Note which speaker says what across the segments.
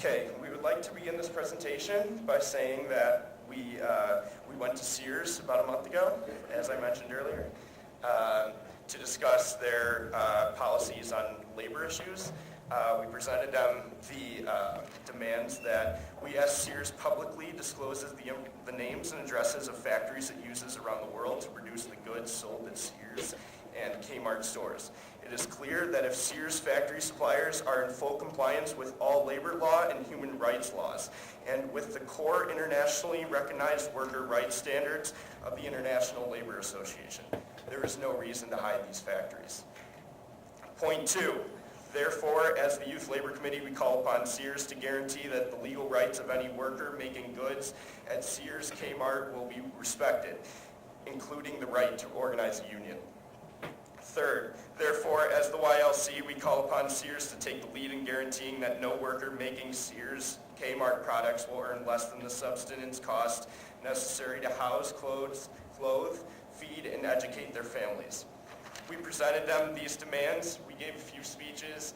Speaker 1: Okay, we would like to begin this presentation by saying that we went to Sears about a month ago, as I mentioned earlier, to discuss their policies on labor issues. We presented them the demands that we asked Sears publicly discloses the names and addresses of factories it uses around the world to produce the goods sold at Sears and Kmart stores. It is clear that if Sears factory suppliers are in full compliance with all labor law and human rights laws, and with the core internationally recognized worker rights standards of the International Labor Association, there is no reason to hide these factories. Point 2. Therefore, as the Youth Labor Committee, we call upon Sears to guarantee that the legal rights of any worker making goods at Sears Kmart will be respected, including the right to organize a union. Third, therefore, as the YLC, we call upon Sears to take the lead in guaranteeing that no worker making Sears Kmart products will earn less than the subsistence cost necessary to house, clothe, feed, and educate their families. We presented them these demands. We gave a few speeches,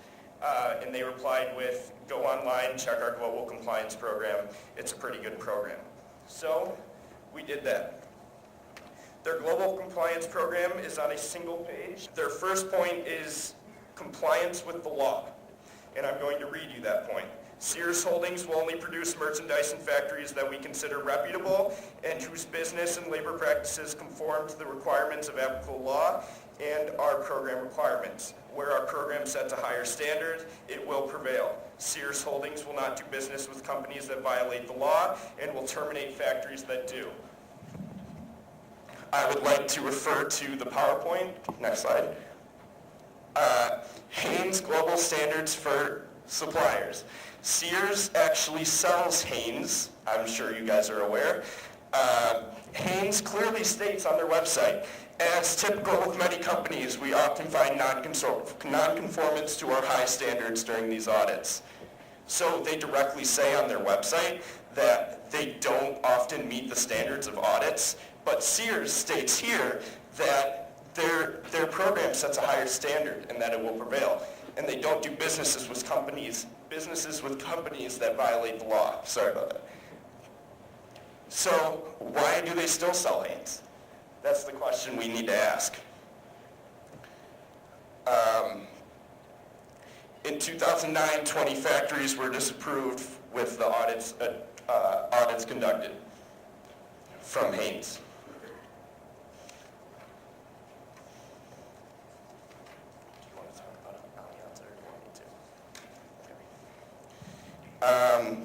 Speaker 1: and they replied with, go online, check our global compliance program. It's a pretty good program. So we did that. Their global compliance program is on a single page. Their first point is compliance with the law, and I'm going to read you that point. Sears Holdings will only produce merchandise in factories that we consider reputable and whose business and labor practices conform to the requirements of applicable law and our program requirements. Where our program sets a higher standard, it will prevail. Sears Holdings will not do business with companies that violate the law and will terminate factories that do. I would like to refer to the PowerPoint. Next slide. Hanes Global Standards for Suppliers. Sears actually sells Hanes. I'm sure you guys are aware. Hanes clearly states on their website, as typical with many companies, we often find non-conformance to our high standards during these audits. So they directly say on their website that they don't often meet the standards of audits, but Sears states here that their program sets a higher standard and that it will prevail. And they don't do businesses with companies that violate the law. Sorry about that. So why do they still sell Hanes? That's the question we need to ask. In 2009, 20 factories were disapproved with the audits conducted from Hanes.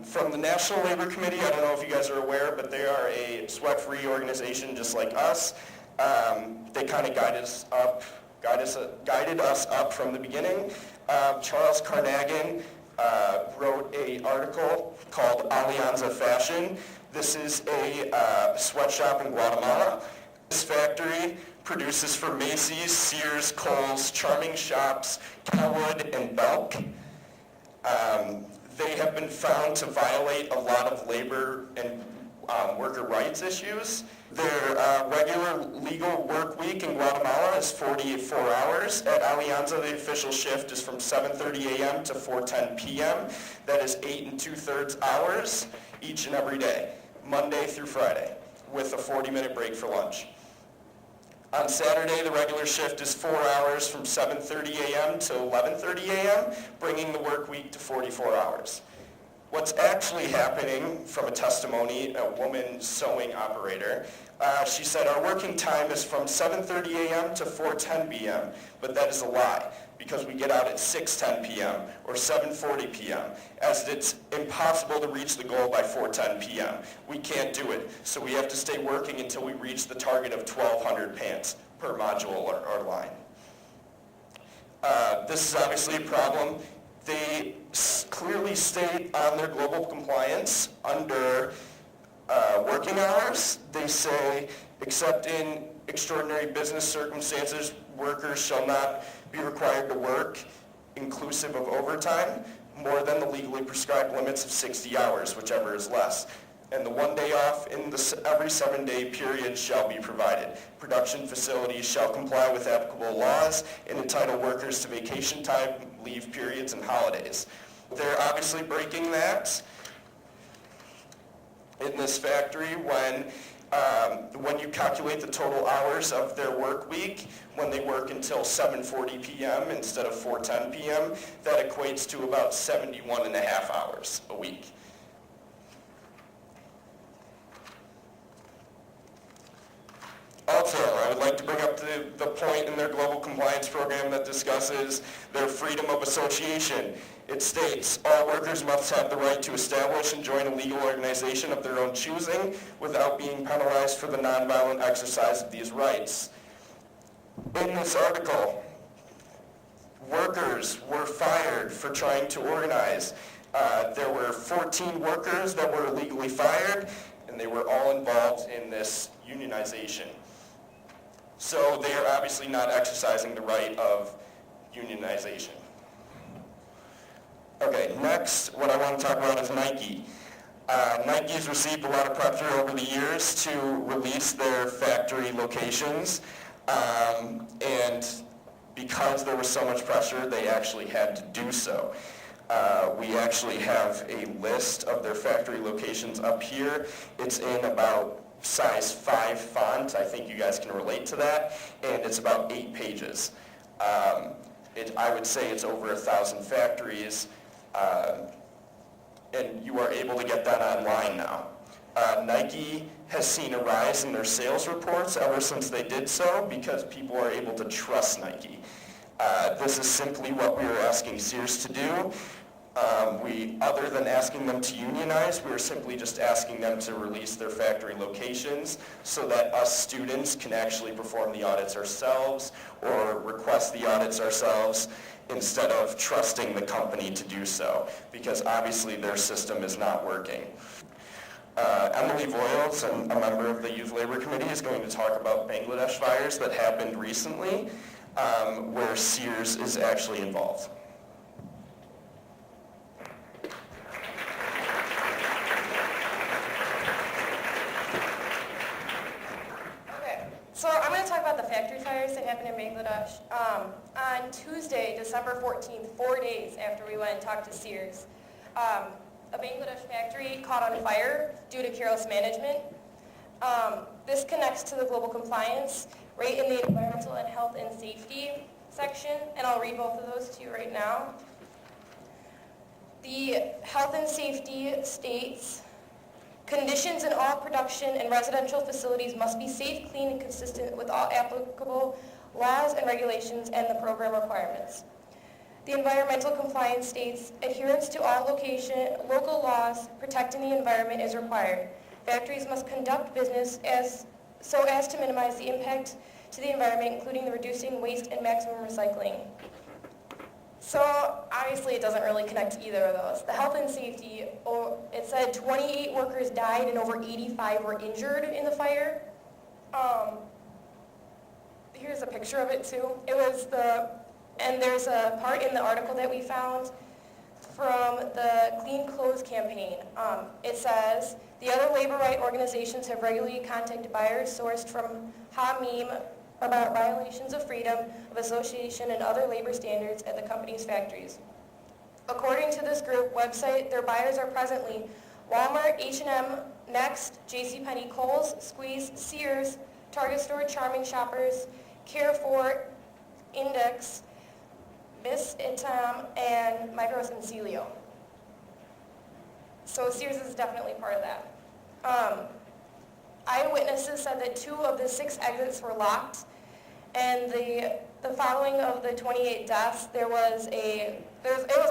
Speaker 1: From the National Labor Committee, I don't know if you guys are aware, but they are a sweat-free organization just like us. They kind of guided us up from the beginning. Charles Carnaghan wrote an article called Alianza Fashion. This is a sweatshop in Guatemala. This factory produces for Macy's, Sears, Kohl's, Charming Shops, Kellwood, and Belk. They have been found to violate a lot of labor and worker rights issues. Their regular legal work week in Guatemala is 44 hours. At Alianza, the official shift is from 7:30 a.m. to 4:10 p.m. That is 8 2/3 hours each and every day, Monday through Friday, with a 40-minute break for lunch. On Saturday, the regular shift is 4 hours from 7:30 a.m. to 11:30 a.m., bringing the work week to 44 hours. What's actually happening, from a testimony, a woman sewing operator, she said, our working time is from 7:30 a.m. to 4:10 p.m., but that is a lie, because we get out at 6:10 p.m. or 7:40 p.m., as it's impossible to reach the goal by 4:10 p.m. We can't do it, so we have to stay working until we reach the target of 1,200 pants per module or line. This is obviously a problem. They clearly state on their global compliance under working hours, they say, except in extraordinary business circumstances, workers shall not be required to work, inclusive of overtime, more than the legally prescribed limits of 60 hours, whichever is less. And the 1 day off in every 7-day period shall be provided. Production facilities shall comply with applicable laws and entitle workers to vacation time, leave periods, and holidays. They're obviously breaking that in this factory when you calculate the total hours of their work week, when they work until 7:40 p.m. instead of 4:10 p.m., that equates to about 71 and a half hours a week. Also, I would like to bring up the point in their global compliance program that discusses their freedom of association. It states, all workers must have the right to establish and join a legal organization of their own choosing without being penalized for the nonviolent exercise of these rights. In this article, workers were fired for trying to organize. There were 14 workers that were illegally fired, and they were all involved in this unionization. So they are obviously not exercising the right of unionization. Okay, next, what I want to talk about is Nike. Nike has received a lot of pressure over the years to release their factory locations, and because there was so much pressure, they actually had to do so. We actually have a list of their factory locations up here. It's in about size 5 font. I think you guys can relate to that, and it's about 8 pages. I would say it's over 1,000 factories. And you are able to get that online now. Nike has seen a rise in their sales reports ever since they did so because people are able to trust Nike. This is simply what we are asking Sears to do. Other than asking them to unionize, we are simply just asking them to release their factory locations so that us students can actually perform the audits ourselves or request the audits ourselves instead of trusting the company to do so, because obviously their system is not working. Emily Voiles, a member of the Youth Labor Committee, is going to talk about Bangladesh fires that happened recently, where Sears is actually involved.
Speaker 2: So I'm going to talk about the factory fires that happened in Bangladesh. On Tuesday, December 14th, 4 days after we went and talked to Sears, a Bangladesh factory caught on fire due to careless management. This connects to the global compliance right in the environmental and health and safety section, and I'll read both of those to you right now. The health and safety states, conditions in all production and residential facilities must be safe, clean, and consistent with all applicable laws and regulations and the program requirements. The environmental compliance states, adherence to all local laws protecting the environment is required. Factories must conduct business so as to minimize the impact to the environment, including the reducing waste and maximum recycling. So obviously it doesn't really connect to either of those. The health and safety, it said 28 workers died and over 85 were injured in the fire. Here's a picture of it too. And there's a part in the article that we found from the Clean Clothes campaign. It says, the other labor right organizations have regularly contacted buyers sourced from Hamim about violations of freedom of association and other labor standards at the company's factories. According to this group website, their buyers are presently Walmart, H&M, Next, JCPenney, Kohl's, Squeeze, Sears, Target Store, Charming Shoppers, Carrefour, Index, Miss Itam, and Migros and Celio. So Sears is definitely part of that. Eyewitnesses said that 2 of the 6 exits were locked, and the following of the 28 deaths, it was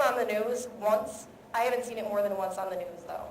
Speaker 2: on the news once. I haven't seen it more than once on the news though.